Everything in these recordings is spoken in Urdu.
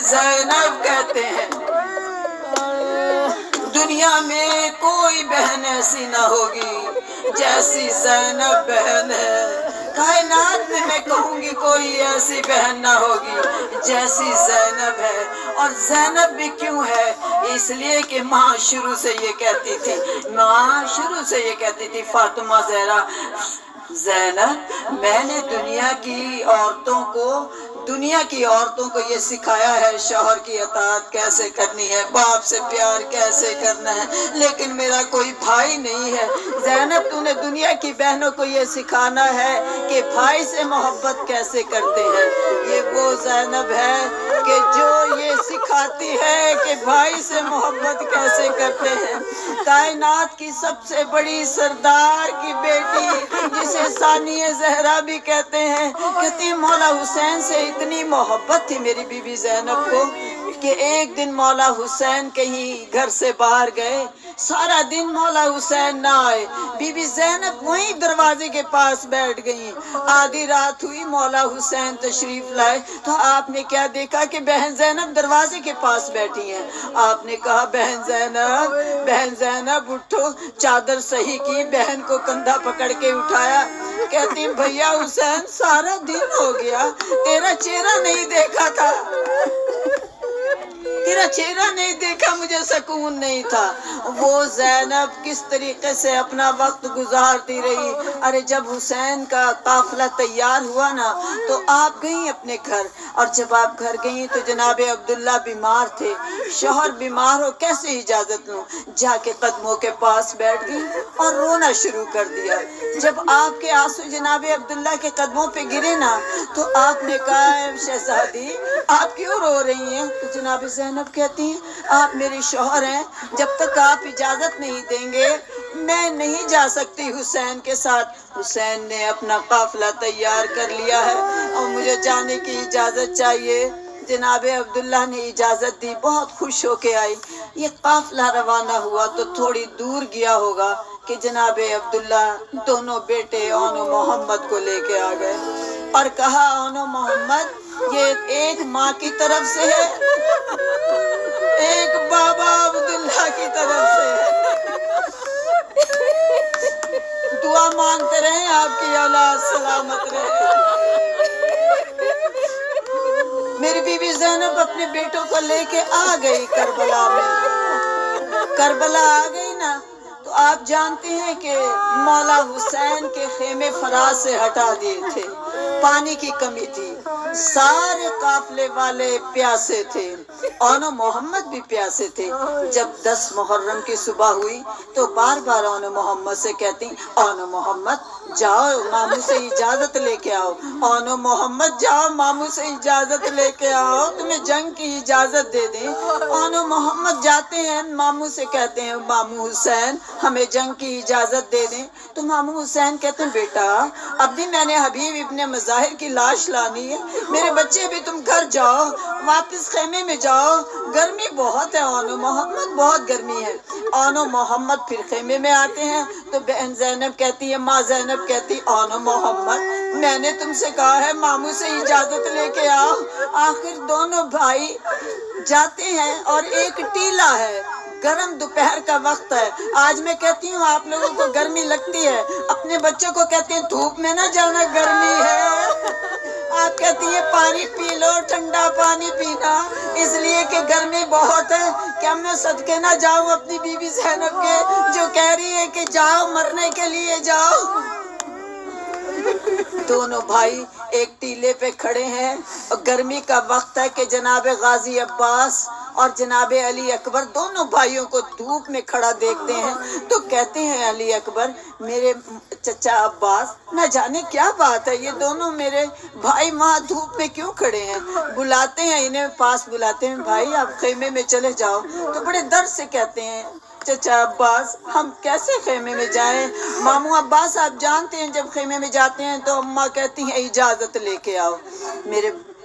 زینب کہتے ہیں دنیا میں کوئی بہن ایسی نہ ہوگی جیسی زینب بہن ہے، کائنات میں کہوں گی کوئی ایسی بہن نہ ہوگی جیسی زینب ہے۔ اور زینب بھی کیوں ہے؟ اس لیے کہ ماں شروع سے یہ کہتی تھی فاطمہ زہرا زینب، میں نے دنیا کی عورتوں کو یہ سکھایا ہے شوہر کی اطاعت کیسے کرنی ہے، باپ سے پیار کیسے کرنا ہے، لیکن میرا کوئی بھائی نہیں ہے۔ زینب تو نے دنیا کی بہنوں کو یہ سکھانا ہے کہ بھائی سے محبت کیسے کرتے ہیں۔ یہ وہ زینب ہے کہ جو یہ سکھاتی ہے کہ بھائی سے محبت کیسے کرتے ہیں۔ کائنات کی سب سے بڑی سردار کی بیٹی جسے ثانیہ زہرا بھی کہتے ہیں، کہتی مولا حسین سے اتنی محبت تھی میری بی بی زینب کو کہ ایک دن مولا حسین کہیں گھر سے باہر گئے، سارا دن مولا حسین نہ آئے، بی بی زینب وہیں دروازے کے پاس بیٹھ گئی۔ آدھی رات ہوئی، مولا حسین تشریف لائے تو آپ نے کیا دیکھا کہ بہن زینب دروازے کے پاس بیٹھی ہیں۔ آپ نے کہا بہن زینب اٹھو، چادر صحیح کی، بہن کو کندھا پکڑ کے اٹھایا، کہتی بھیا حسین سارا دن ہو گیا تیرا چہرہ نہیں دیکھا تھا، تیرا چہرہ نہیں دیکھا، مجھے سکون نہیں تھا۔ وہ زینب کس طریقے سے اپنا وقت گزارتی رہی۔ ارے جب حسین کا قافلہ تیار ہوا نا تو آپ گئیں اپنے گھر، اور جب آپ گھر گئیں تو جناب عبداللہ بیمار تھے، شوہر بیمار ہو کیسے اجازت لوں، جا کے قدموں کے پاس بیٹھ گئی اور رونا شروع کر دیا۔ جب آپ کے آنسو جناب عبداللہ کے قدموں پہ گرے نا تو آپ نے کہا شہزادی آپ کیوں رو رہی ہیں؟ تو جناب زینب کہتی ہیں آپ میرے شوہر ہیں، جب تک آپ اجازت نہیں دیں گے میں نہیں جا سکتی حسین کے ساتھ۔ حسین نے اپنا قافلہ تیار کر لیا ہے اور مجھے جانے کی اجازت چاہیے۔ جناب عبداللہ نے اجازت دی، بہت خوش ہو کے آئی۔ یہ قافلہ روانہ ہوا تو تھوڑی دور گیا ہوگا کہ جناب عبداللہ دونوں بیٹے اون و محمد کو لے کے آ گئے اور کہا اون و محمد یہ ایک ماں کی طرف سے ہے، ایک بابا عبداللہ کی طرف سے ہے، دعا مانگتے رہیں آپ کی اولاد سلامت رہے۔ میری بی بی زینب اپنے بیٹوں کو لے کے آ گئی کربلا میں۔ کربلا آ گئی نا تو آپ جانتے ہیں کہ مولا حسین کے خیمے فراز سے ہٹا دیے تھے، پانی کی کمی تھی، سارے قافلے والے پیاسے تھے، اون و محمد بھی پیاسے تھے۔ جب 10 محرم کی صبح ہوئی تو بار بار اون و محمد سے کہتی اون و محمد جاؤ ماموں سے اجازت لے کے آؤ، اون و محمد جاؤ ماموں سے اجازت لے کے آؤ، تمہیں جنگ کی اجازت دے دیں۔ اون و محمد جاتے ہیں ماموں سے کہتے ہیں ماموں حسین ہمیں جنگ کی اجازت دے دیں، تو ماموں حسین کہتے ہیں بیٹا اب بھی میں نے حبیب ابن مظاہر کی لاش لانی ہے، میرے بچے بھی تم گھر جاؤ، واپس خیمے میں جاؤ، گرمی بہت ہے اون و محمد بہت گرمی ہے۔ اون و محمد پھر خیمے میں آتے ہیں تو بہن زینب کہتی ہے ماں زینب کہتی اون و محمد میں نے تم سے کہا ہے ماموں سے اجازت لے کے آؤ۔ آخر دونوں بھائی جاتے ہیں اور ایک ٹیلا ہے، گرم دوپہر کا وقت ہے۔ آج میں کہتی ہوں آپ لوگوں کو گرمی لگتی ہے، اپنے بچوں کو کہتے ہیں دھوپ میں نہ جانا گرمی ہے، آپ کہتی ہیں پانی پی لو ٹھنڈا پانی پینا، اس لیے کہ گرمی بہت ہے۔ کیا میں صدقے نہ جاؤں اپنی بی بی زینب کے جو کہہ رہی ہے کہ جاؤ مرنے کے لیے جاؤ۔ دونوں بھائی ایک ٹیلے پہ کھڑے ہیں اور گرمی کا وقت ہے کہ جناب غازی عباس اور جناب علی اکبر دونوں بھائیوں کو دھوپ میں کھڑا دیکھتے ہیں تو کہتے ہیں علی اکبر میرے چچا عباس نہ جانے کیا بات ہے، یہ دونوں میرے بھائی وہاں دھوپ میں کیوں کھڑے ہیں، بلاتے ہیں انہیں پاس، بلاتے ہیں بھائی آپ خیمے میں چلے جاؤ، تو بڑے درد سے کہتے ہیں چچا عباس ہم کیسے خیمے میں جائیں، ماموں عباس آپ جانتے ہیں جب خیمے میں جاتے ہیں تو اماں کہتی ہیں اجازت لے کے آؤ۔ میرے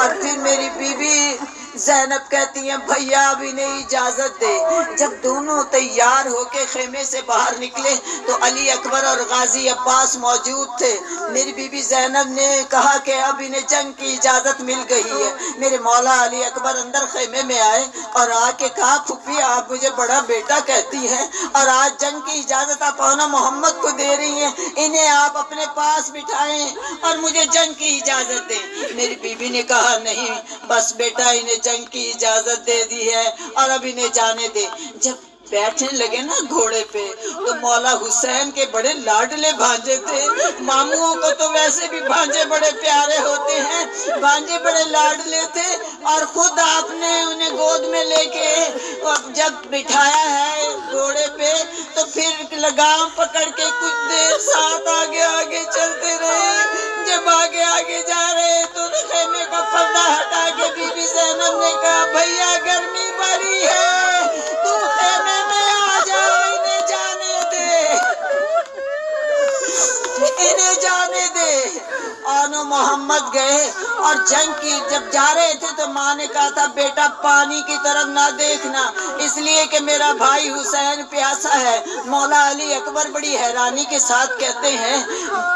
اور پھر میری بیوی زینب کہتی ہیں بھیا اب انہیں اجازت دے۔ جب دونوں تیار ہو کے خیمے سے باہر نکلے تو علی اکبر اور غازی عباس موجود تھے۔ میری بیوی زینب نے کہا کہ اب انہیں جنگ کی اجازت مل گئی ہے۔ میرے مولا علی اکبر اندر خیمے میں آئے اور آ کے کہا پھوپھی آپ مجھے بڑا بیٹا کہتی ہیں اور آج جنگ کی اجازت آپ اونا محمد کو دے رہی ہیں، انہیں آپ اپنے پاس بٹھائیں اور مجھے جنگ کی اجازت دیں۔ میری بیوی نے کہا نہیں بس بیٹا انہیں جنگ کی اجازت دے دی ہے اور اب انہیں جانے دے۔ جب بیٹھنے لگے نا گھوڑے پہ تو مولا حسین کے بڑے لاڈلے بھانجے تھے۔ ماموں کو تو ویسے بھی بھانجے بڑے پیارے ہوتے ہیں، بھانجے بڑے لاڈلے تھے اور خود آپ نے انہیں گود میں لے کے جب بٹھایا ہے گھوڑے پہ تو پھر لگام پکڑ کے کچھ دیر ساتھ آگے آگے چلتے رہے۔ جب آگے آگے جا رہے تو خیمے کا پردہ ہٹا کے بی بی زینب نے کہا بھیا گرمی بڑی ہے تو خیمے میں آ جا، انہیں جانے دے، انہیں جانے دے۔ آنو محمد گئے اور جنگ کی جب جا رہے تھے تو ماں نے کہا تھا بیٹا پانی کی طرف نہ دیکھنا اس لیے کہ میرا بھائی حسین پیاسا ہے۔ مولا علی اکبر بڑی حیرانی کے ساتھ کہتے ہیں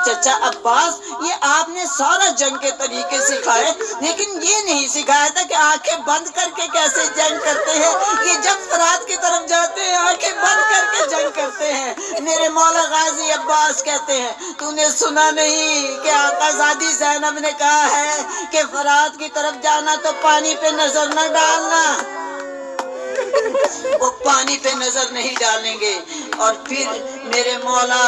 چچا عباس یہ آپ نے سارا جنگ کے طریقے سکھائے لیکن یہ نہیں سکھایا تھا کہ آنکھیں بند کر کے کیسے جنگ کرتے ہیں۔ یہ جب فرات کی طرف جاتے ہیں آنکھیں بند کر کے جنگ کرتے ہیں۔ میرے مولا غازی عباس کہتے ہیں تو نے سنا نہیں کہ آقا زادی زینب نے کہا ہے کہ فرات کی طرف جانا تو پانی پہ نظر نہ ڈالنا، وہ پانی پہ نظر نہیں ڈالیں گے۔ اور پھر میرے مولا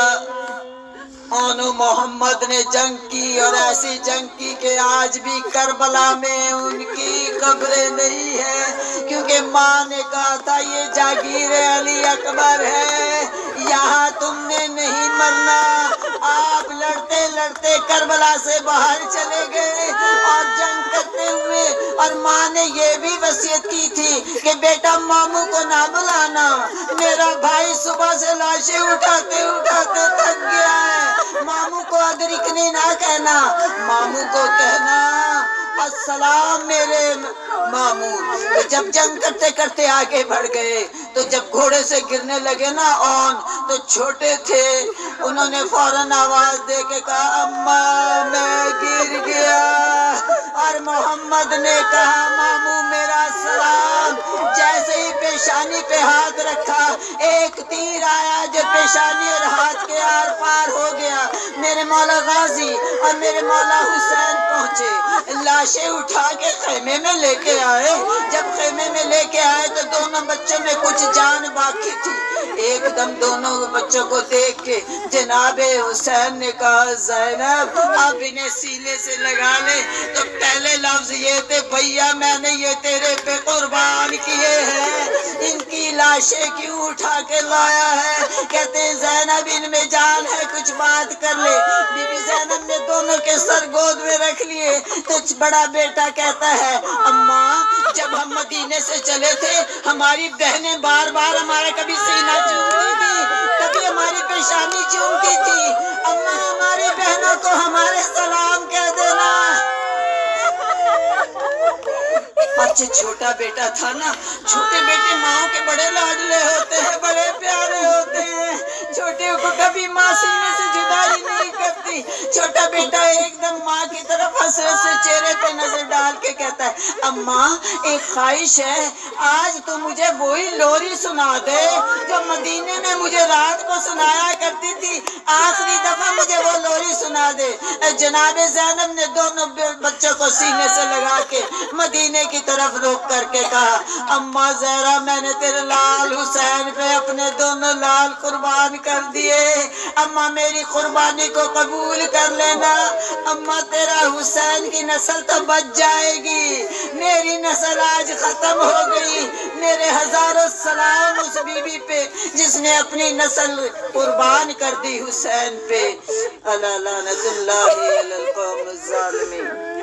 آنو محمد نے جنگ کی اور ایسی جنگ کی کہ آج بھی کربلا میں ان کی قبریں نہیں ہے کیونکہ ماں نے کہا تھا یہ جاگیر علی اکبر ہے، یہاں تم نے نہیں مرنا۔ آپ لڑتے لڑتے کربلا سے باہر چلے گئے اور جنگ کرتے ہوئے، اور ماں نے یہ بھی وصیت کی تھی کہ بیٹا ماموں کو نہ بلانا، میرا بھائی صبح سے لاشیں اٹھاتے اٹھاتے تھک گیا ہے، ماموں کو ادرکنی نہ کہنا، ماموں کو کہنا السلام میرے ماموں۔ تو جب جنگ کرتے کرتے آگے بڑھ گئے تو جب گھوڑے سے گرنے لگے نا اون تو چھوٹے تھے، انہوں نے فوراً آواز دے کے کہا اماں میں گر گیا، اور محمد نے کہا ماموں میرا سلام۔ جیسے ہی پیشانی پہ ہاتھ رکھا ایک تیر آیا جو پیشانی اور ہاتھ کے آر پار ہو گیا۔ میرے مولا غازی اور میرے مولا حسین پہنچے، لاشیں اٹھا کے خیمے میں لے کے آئے۔ جب خیمے میں لے کے آئے تو دونوں بچوں میں کچھ جان باقی تھی۔ ایک دم دونوں بچوں کو دیکھ کے جناب حسین نے کہا زینب اب انہیں سینے سے لگا لے۔ تو پہلے لفظ یہ تھے بھیا میں نے یہ تیرے پہ قربان کیے ہیں، ان کی لاشیں کیوں اٹھا کے لایا ہے؟ کہتے ہیں زینب ان میں جان ہے کچھ بات کر لے۔ بی بی زینب نے دونوں کے سر گود میں رکھ لیے تو بڑا بیٹا کہتا ہے اماں جب ہم مدینے سے چلے تھے ہماری بہنیں بار بار ہمارا کبھی سینہ چومتی تھی کبھی ہماری پیشانی چومتی تھی، اماں ہماری بہنوں کو ہمارے سلام کہہ دینا۔ اچھا چھوٹا بیٹا تھا نا، چھوٹے بیٹے ماں کے بڑے لاڈلے ہوتے ہیں، بڑے پیارے ہوتے ہیں، چھوٹے کو کبھی ماں سینے سے جدا ہی نہیں کرتی۔ چھوٹا بیٹا ایک دم ماں کی طرف حسرت سے چہرے پہ نظر ڈال کے کہتا ہے اماں ایک خواہش ہے آج تو مجھے وہی لوری سنا دے جو مدینے میں مجھے رات کو سنایا کرتی تھی، آخری دفعہ مجھے وہ لوری سنا دے۔ جناب زینب نے دونوں بچوں کو سینے سے لگا کے مدینے کی طرف روک کر کے کہا اماں زہرا میں نے تیرے لال حسین پہ اپنے دونوں لال قربان کر دیے، اماں میری قربانی کو قبول کر لینا، اماں تیرا حسین کی نسل تو بچ جائے گی، میری نسل آج ختم ہو گئی۔ میرے ہزاروں سلام اس بی بی پہ جس نے اپنی نسل قربان کر دی حسین پہ۔ الا لعنت اللہ علی القوم الظالمین۔